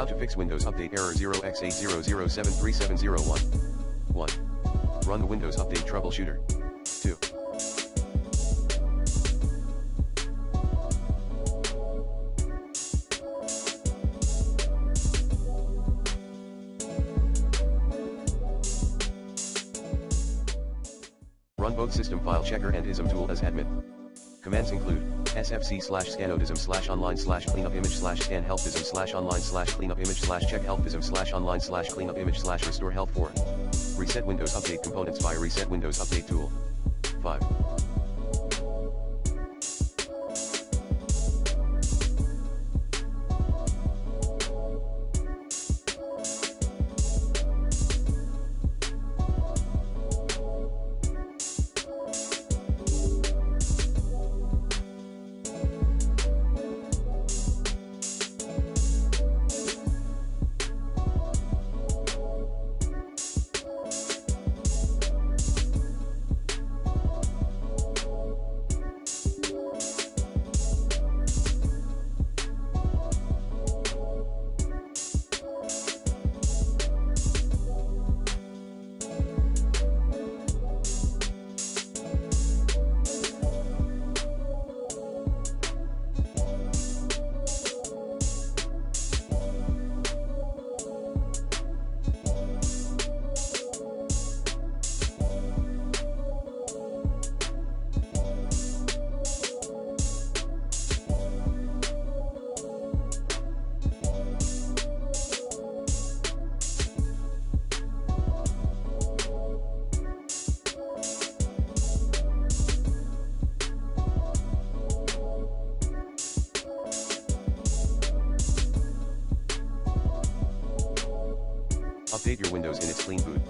How to fix Windows Update error 0x80073701. 1. Run the Windows Update troubleshooter. 2. Run both System File Checker and ISM tool as admin. Commands include sfc/scanodism/online/cleanupimage/scan helpism/online/cleanupimage/check helpism/online/cleanup image/restore health 4. Reset Windows Update components via Reset Windows Update tool. 5. Update your Windows in its clean boot.